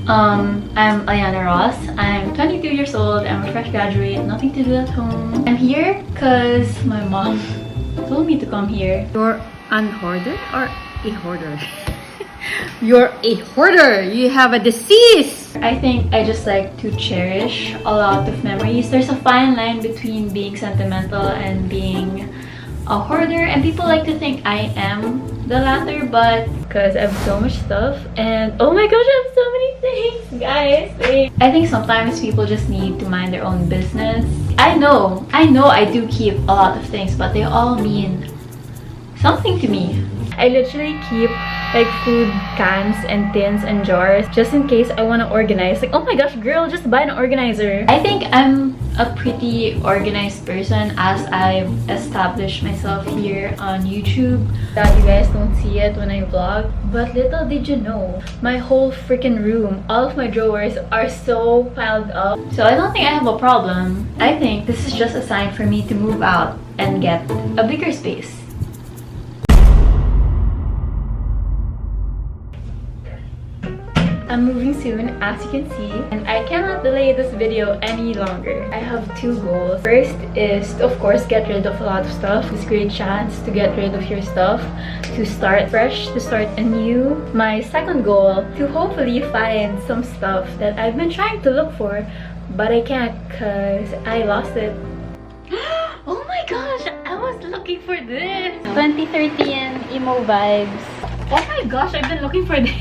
I'm Alyana Ross. I'm 22 years old. I'm a fresh graduate, nothing to do at home. I'm here because my mom told me to come here. You're an hoarder or a hoarder? You're a hoarder! You have a disease! I think I just like to cherish a lot of memories. There's a fine line between being sentimental and being a hoarder, and people like to think I am the latter, but because I have so much stuff and oh my gosh, I have so many things, guys. Wait. I think sometimes people just need to mind their own business. I know I do keep a lot of things, but they all mean something to me. I literally keep like food cans and tins and jars just in case I want to organize. Like, oh my gosh, girl, just buy an organizer. I think I'm a pretty organized person as I've established myself here on YouTube. That you guys don't see it when I vlog, but little did you know, my whole freaking room, all of my drawers are so piled up. So I don't think I have a problem. I think this is just a sign for me to move out and get a bigger space. I'm moving soon, as you can see, and I cannot delay this video any longer. I have two goals. First is to, of course, get rid of a lot of stuff. It's a great chance to get rid of your stuff, to start fresh, to start anew. My second goal, to hopefully find some stuff that I've been trying to look for, but I can't because I lost it. Oh my gosh, I was looking for this! 2013 emo vibes. Oh my gosh, I've been looking for this.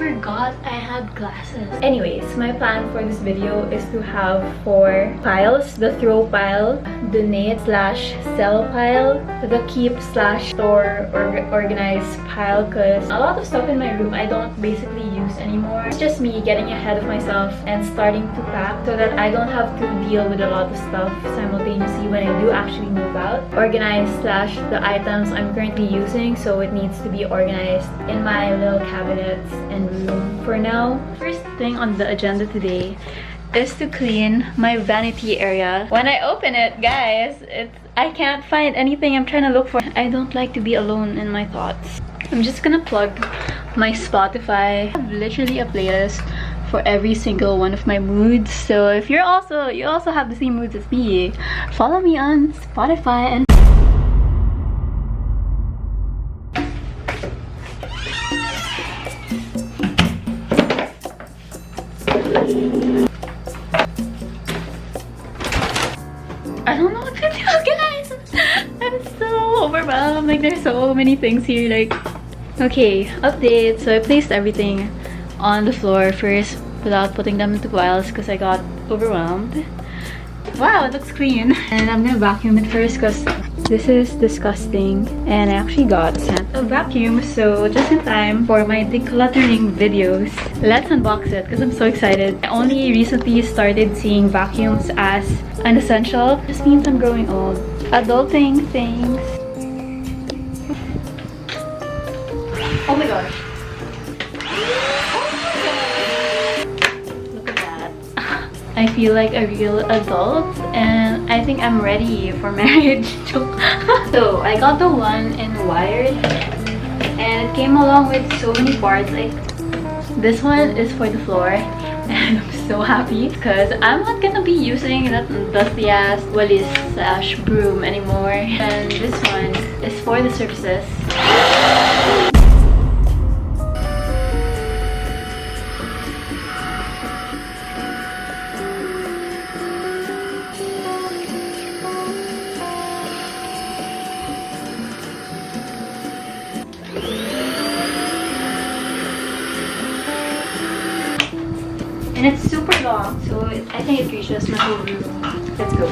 Forgot I had glasses. Anyways, my plan for this video is to have 4 piles: the throw pile, donate / sell pile, the keep / store or organize pile, because a lot of stuff in my room I don't basically use anymore. It's just me getting ahead of myself and starting to pack so that I don't have to deal with a lot of stuff simultaneously when I do actually move out. Organize / the items I'm currently using, so it needs to be organized in my little cabinets and room for now. First thing on the agenda today is to clean my vanity area. When I open it, guys, I can't find anything I'm trying to look for. I don't like to be alone in my thoughts. I'm just gonna plug my Spotify. I have literally a playlist for every single one of my moods. So if you also have the same moods as me, follow me on Spotify and I don't know what to do, guys. I'm so overwhelmed. Like, there's so many things here. Like, okay, update. So I placed everything on the floor first without putting them into piles because I got overwhelmed. Wow, it looks clean. And I'm gonna vacuum it first because this is disgusting. And I actually got sent a vacuum, so just in time for my decluttering videos. Let's unbox it because I'm so excited. I only recently started seeing vacuums as an essential. This means I'm growing old. Adulting things. Oh my gosh. Look at that. I feel like a real adult and I think I'm ready for marriage. So I got the one in wired and it came along with so many parts. Like, this one is for the floor and I'm so happy because I'm not gonna be using that dusty ass walis / broom anymore. And this one is for the surfaces. And it's super long, so I think it reaches my whole room. Let's go.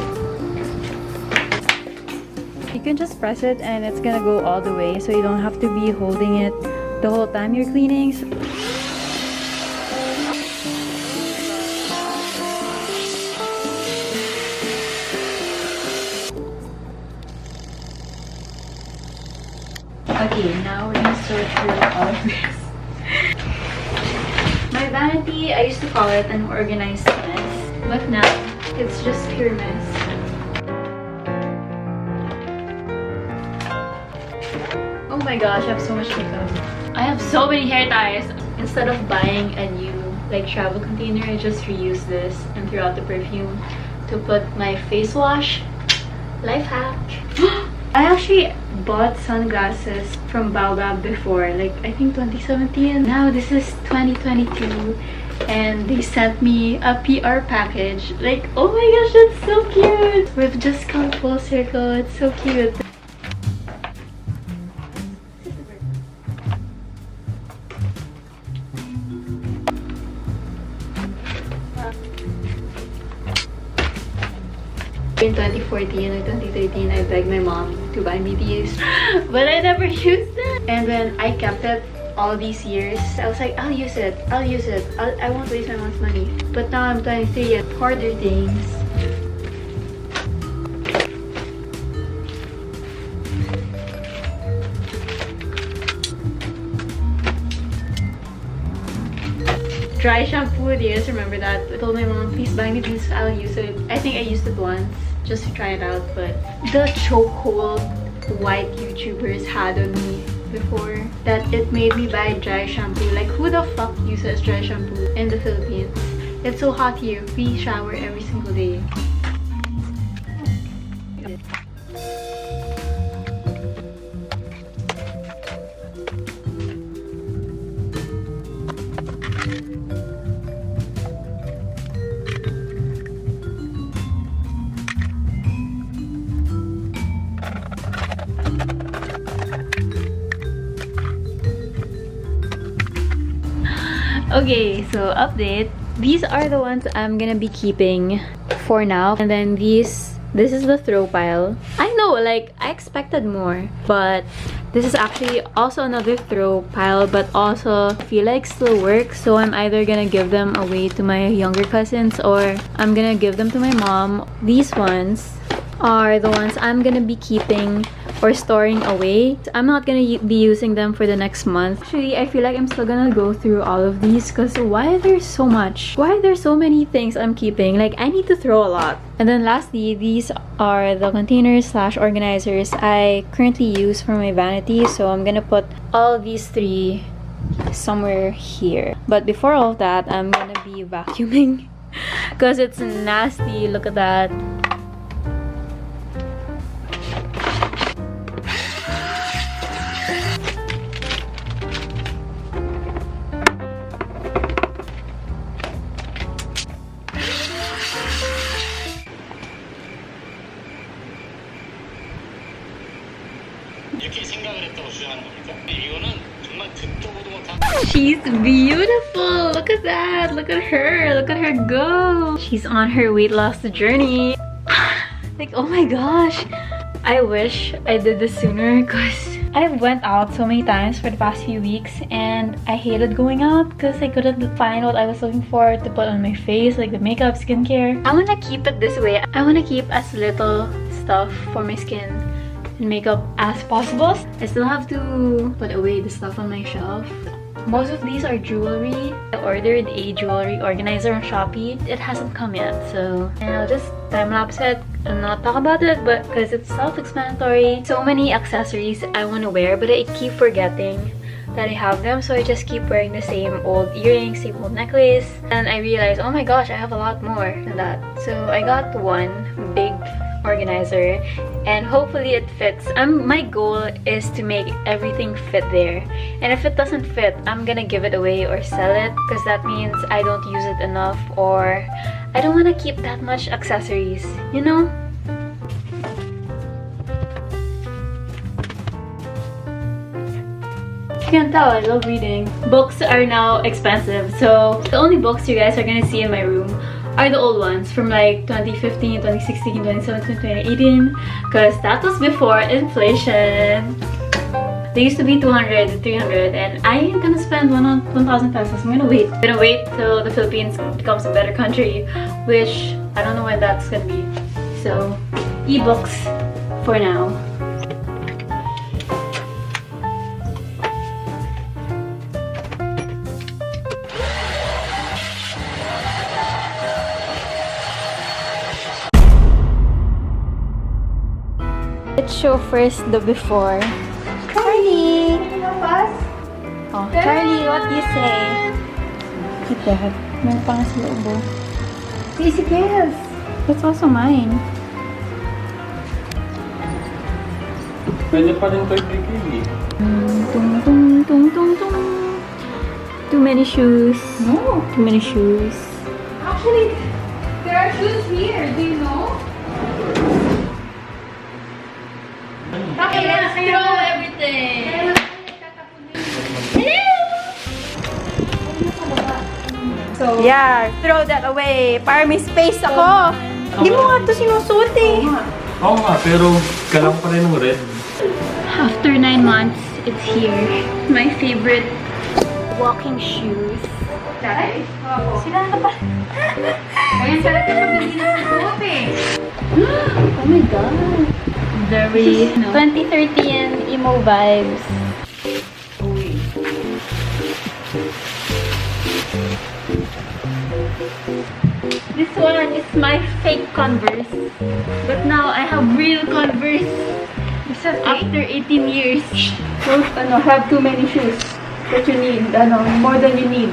You can just press it and it's gonna go all the way, so you don't have to be holding it the whole time you're cleaning. Okay, now we're gonna sort through all of this. My vanity, I used to call it an organized mess, but now it's just pure mess. Oh my gosh, I have so much makeup. I have so many hair ties. Instead of buying a new like travel container. I just reuse this and throw out the perfume to put my face wash. Life hack. I actually bought sunglasses from Baobab before, like I think 2017. Now this is 2022 and they sent me a PR package. Like, oh my gosh, that's so cute! We've just come full circle. It's so cute. In 2014 or 2013, I begged my mom to buy me these, but I never used them. And then I kept it all these years. I was like, I'll use it, I won't waste my mom's money. But now I'm 23 and harder things. Dry shampoo, do you guys remember that? I told my mom, please buy me this, I'll use it. I think I used it once just to try it out, but the chokehold white YouTubers had on me before that it made me buy dry shampoo. Like, who the fuck uses dry shampoo in the Philippines? It's so hot here. We shower every single day. Okay, so update. These are the ones I'm gonna be keeping for now. And then this is the throw pile. I know, like, I expected more, but this is actually also another throw pile, but also I feel like still works. So I'm either gonna give them away to my younger cousins or I'm gonna give them to my mom. These ones are the ones I'm gonna be keeping or storing away. I'm not gonna be using them for the next month. Actually, I feel like I'm still gonna go through all of these because why there's so much? Why are there so many things I'm keeping? Like, I need to throw a lot. And then lastly, these are the containers slash organizers I currently use for my vanity. So I'm gonna put all these three somewhere here. But before all of that, I'm gonna be vacuuming because it's nasty. Look at that. She's beautiful! Look at that! Look at her! Look at her go! She's on her weight loss journey. Like, oh my gosh! I wish I did this sooner because I went out so many times for the past few weeks and I hated going out because I couldn't find what I was looking for to put on my face, like the makeup, skincare. I want to keep it this way. I want to keep as little stuff for my skin and makeup as possible. I still have to put away the stuff on my shelf. Most of these are jewelry. I ordered a jewelry organizer on Shopee. It hasn't come yet, so I'll just time-lapse it and not talk about it, but because it's self-explanatory. So many accessories I want to wear, but I keep forgetting that I have them, so I just keep wearing the same old earrings, same old necklace, and I realized, oh my gosh, I have a lot more than that. So I got one big organizer and hopefully it fits. My goal is to make everything fit there, and if it doesn't fit, I'm gonna give it away or sell it because that means I don't use it enough or I don't want to keep that much accessories, you know? You can tell I love reading. Books are now expensive, so the only books you guys are gonna see in my room are the old ones from like 2015, 2016, 2017, 2018 because that was before inflation. They used to be 200, 300 and I ain't gonna spend 1,000 pesos. I'm gonna wait till the Philippines becomes a better country, which I don't know when that's gonna be. So, ebooks for now. Let's show first the before. Charlie! Oh, Charlie, what do you say? Look at that. Meron pa nga sa loob, oh. Easy guess. That's also mine. Pwede pa rin toy bigay. Tung, tung, tung, tung, tung. Too many shoes. No. Too many shoes. Actually, there are shoes here. Do you know? Okay, let's throw everything. So, Yeah, throw that away. Para may space ako. Hindi mo nga ito sinusuot eh. Oo nga, pero kailangan pa rin ng red. after 9 months, it's here. My favorite walking shoes. Sila na pa. Ayan, sarap yung pag-hindi na susuot eh. Oh my god. Very 2013 emo vibes. This one is my fake Converse. But now I have real Converse. After 18 years. Don't have too many shoes that you need. More than you need.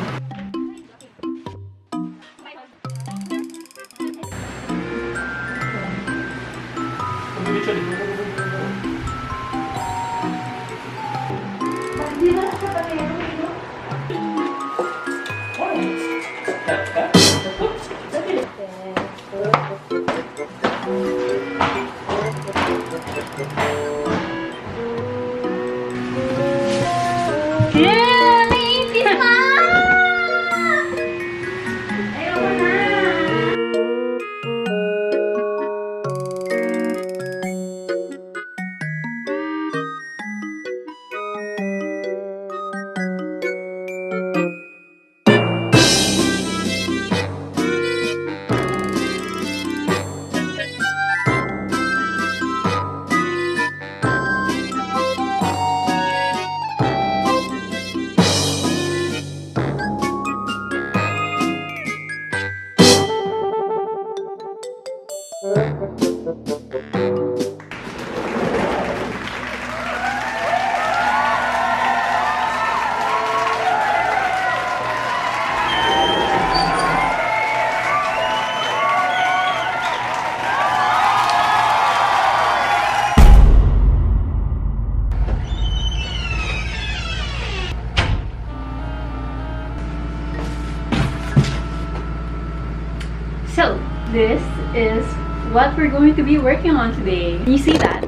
So, this is what we're going to be working on today. Can you see that?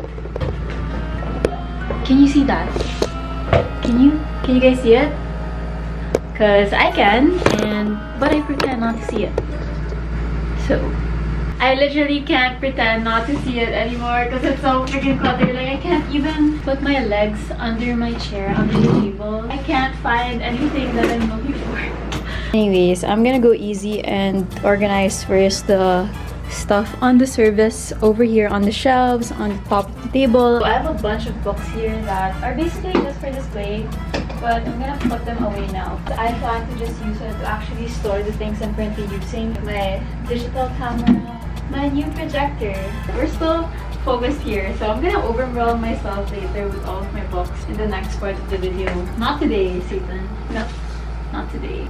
Can you see that? Can you guys see it? Cause I can, but I pretend not to see it. So, I literally can't pretend not to see it anymore because it's so freaking cluttered. Like I can't even put my legs under my chair, under the table. I can't find anything that I'm looking for. Anyways, I'm gonna go easy and organize first the stuff on the service over here on the shelves, on the top of the table. So I have a bunch of books here that are basically just for display, but I'm gonna put them away now. I plan to just use it to actually store the things I'm currently using. My digital camera, my new projector. We're still focused here, so I'm gonna overwhelm myself later with all of my books in the next part of the video. Not today, Satan. No, not today.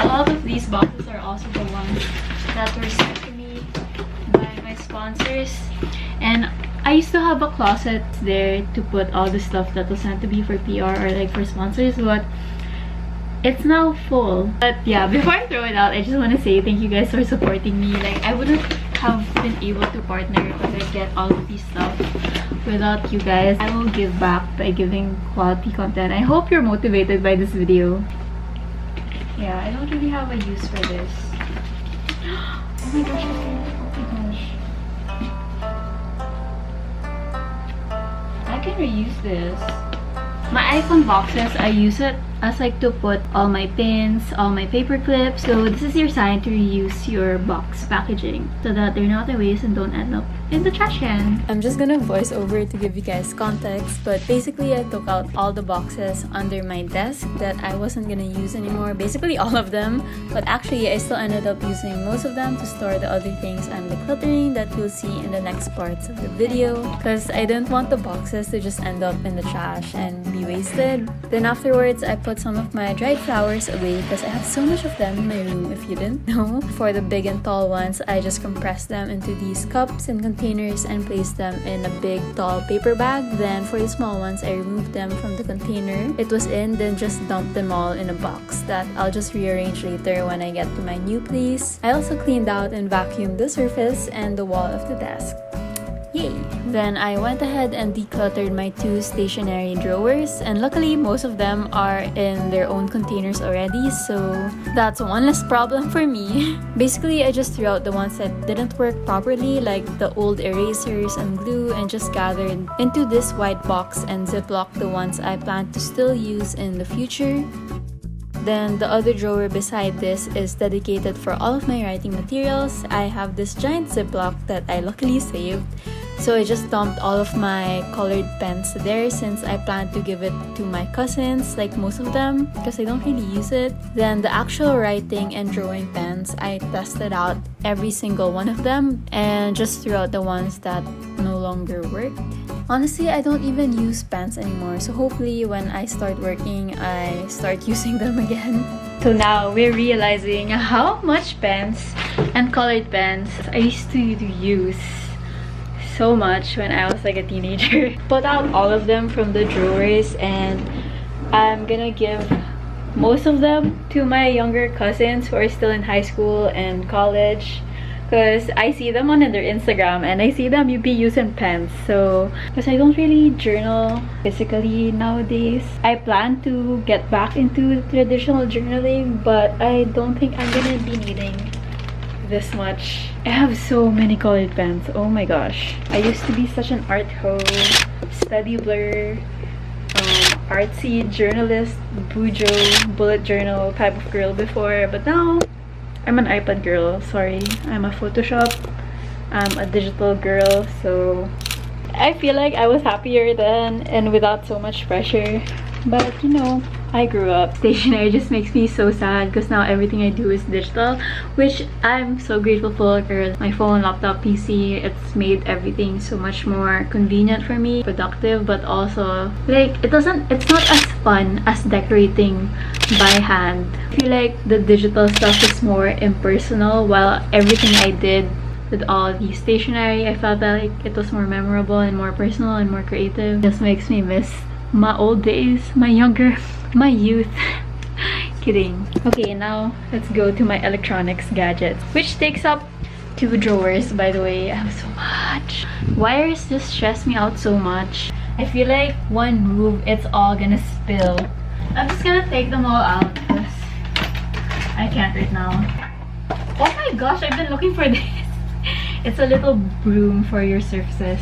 All of these boxes are also the ones that were sent to me by my sponsors, and I used to have a closet there to put all the stuff that was sent to me for PR or like for sponsors, but it's now full. But yeah, before I throw it out, I just want to say thank you guys for supporting me. Like I wouldn't have been able to partner or get all of these stuff without you guys. I will give back by giving quality content. I hope you're motivated by this video. Yeah, I don't really have a use for this. Oh my gosh, oh my gosh. use this. My iPhone boxes, I use it as like to put all my pins, all my paper clips. So this is your sign to reuse your box packaging so that they're not a waste and don't end up in the trash can. I'm just gonna voice over to give you guys context, but basically I took out all the boxes under my desk that I wasn't gonna use anymore, basically all of them, but actually I still ended up using most of them to store the other things I'm decluttering that you'll see in the next parts of the video, because I didn't want the boxes to just end up in the trash and be wasted. Then afterwards I put some of my dried flowers away because I have so much of them in my room, if you didn't know. For the big and tall ones, I just compressed them into these cups and containers and placed them in a big tall paper bag. Then for the small ones, I removed them from the container it was in, then just dumped them all in a box that I'll just rearrange later when I get to my new place. I also cleaned out and vacuumed the surface and the wall of the desk. Yay! Then I went ahead and decluttered my 2 stationery drawers, and luckily most of them are in their own containers already, so that's one less problem for me. Basically, I just threw out the ones that didn't work properly, like the old erasers and glue, and just gathered into this white box and ziplocked the ones I plan to still use in the future. Then the other drawer beside this is dedicated for all of my writing materials. I have this giant ziplock that I luckily saved. So I just dumped all of my colored pens there since I plan to give it to my cousins, like most of them, because I don't really use it. Then the actual writing and drawing pens, I tested out every single one of them and just threw out the ones that no longer work. Honestly, I don't even use pens anymore, so hopefully when I start working, I start using them again. So now we're realizing how much pens and colored pens I used to use so much when I was like a teenager. Put out all of them from the drawers, and I'm gonna give most of them to my younger cousins who are still in high school and college, because I see them on their Instagram and I see them be using pens. So because I don't really journal physically nowadays, I plan to get back into traditional journaling, but I don't think I'm gonna be needing this much. I have so many colored pens, oh my gosh. I used to be such an art hoe, study blur, artsy journalist, bujo, bullet journal type of girl before, but now I'm an iPad girl. Sorry, I'm a Photoshop, I'm a digital girl. So I feel like I was happier then and without so much pressure, but you know, I grew up. Stationery just makes me so sad because now everything I do is digital, which I'm so grateful for, because my phone, laptop, PC, it's made everything so much more convenient for me, productive, but also like it's not as fun as decorating by hand. I feel like the digital stuff is more impersonal, while everything I did with all the stationery, I felt like it was more memorable and more personal and more creative. It just makes me miss my old days, my youth. Kidding. Okay, now let's go to my electronics gadgets, which takes up 2 drawers, by the way. I have so much. Wires just stress me out so much. I feel like one move, it's all gonna spill. I'm just gonna take them all out because I can't right now. Oh my gosh, I've been looking for this. It's a little broom for your surfaces.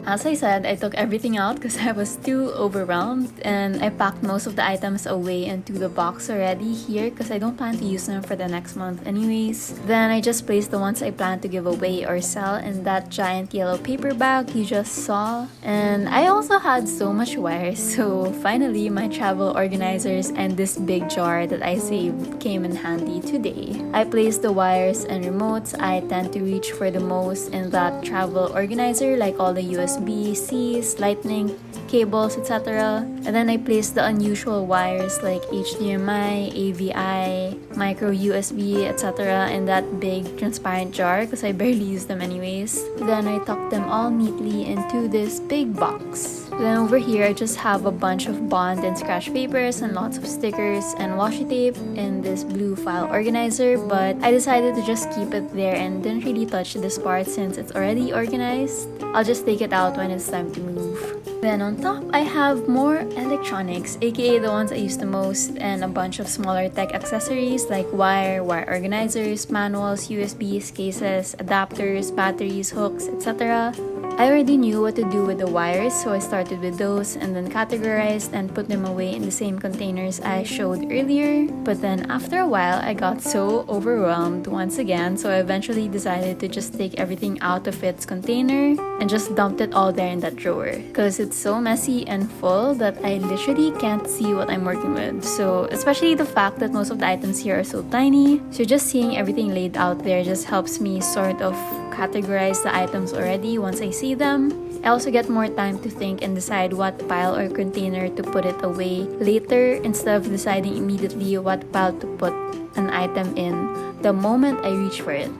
As I said, I took everything out because I was too overwhelmed, and I packed most of the items away into the box already here because I don't plan to use them for the next month anyways. Then I just placed the ones I plan to give away or sell in that giant yellow paper bag you just saw. And I also had so much wires, so finally my travel organizers and this big jar that I saved came in handy today. I placed the wires and remotes I tend to reach for the most in that travel organizer, like all the USB-Cs, lightning, cables, etc. And then I placed the unusual wires like HDMI, AVI, micro USB, etc. in that big transparent jar because I barely use them anyways. Then I tucked them all neatly into this big box. Then over here, I just have a bunch of bond and scratch papers and lots of stickers and washi tape in this blue file organizer, but I decided to just keep it there and didn't really touch this part since it's already organized. I'll just take it out when it's time to move. Then on top, I have more electronics, aka the ones I use the most, and a bunch of smaller tech accessories like wire organizers, manuals, USBs, cases, adapters, batteries, hooks, etc. I already knew what to do with the wires, so I started with those and then categorized and put them away in the same containers I showed earlier. But then after a while, I got so overwhelmed once again, so I eventually decided to just take everything out of its container and just dumped it all there in that drawer. Because it's so messy and full that I literally can't see what I'm working with. So especially the fact that most of the items here are so tiny, so just seeing everything laid out there just helps me sort of categorize the items already once I see them. I also get more time to think and decide what pile or container to put it away later instead of deciding immediately what pile to put an item in the moment I reach for it.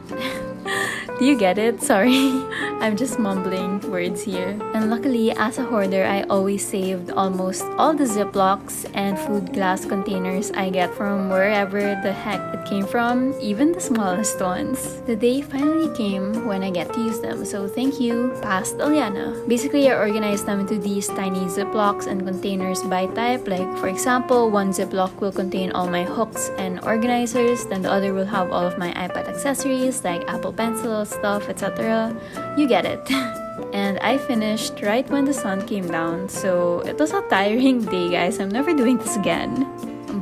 Do you get it? Sorry, I'm just mumbling words here. And luckily, as a hoarder, I always saved almost all the Ziplocs and food glass containers I get from wherever the heck it came from, even the smallest ones. The day finally came when I get to use them, so thank you, past Alyana. Basically, I organized them into these tiny Ziplocs and containers by type. Like, for example, one Ziploc will contain all my hooks and organizers, then the other will have all of my iPad accessories like Apple Pencils, stuff, etc. You get it. And I finished right when the sun came down, so it was a tiring day, guys. I'm never doing this again.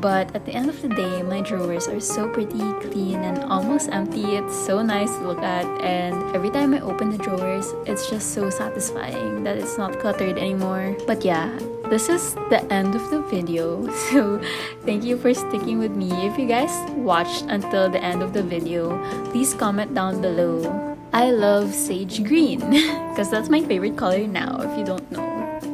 But at the end of the day, my drawers are so pretty, clean, and almost empty. It's so nice to look at, and every time I open the drawers, it's just so satisfying that it's not cluttered anymore. But yeah, this is the end of the video, so thank you for sticking with me. If you guys watched until the end of the video, please comment down below. I love sage green because that's my favorite color now, if you don't know.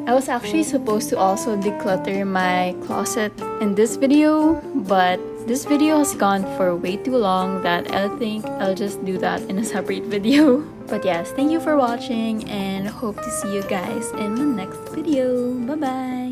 I was actually supposed to also declutter my closet in this video, but this video has gone for way too long that I think I'll just do that in a separate video. But yes, thank you for watching and hope to see you guys in my next video. Bye bye!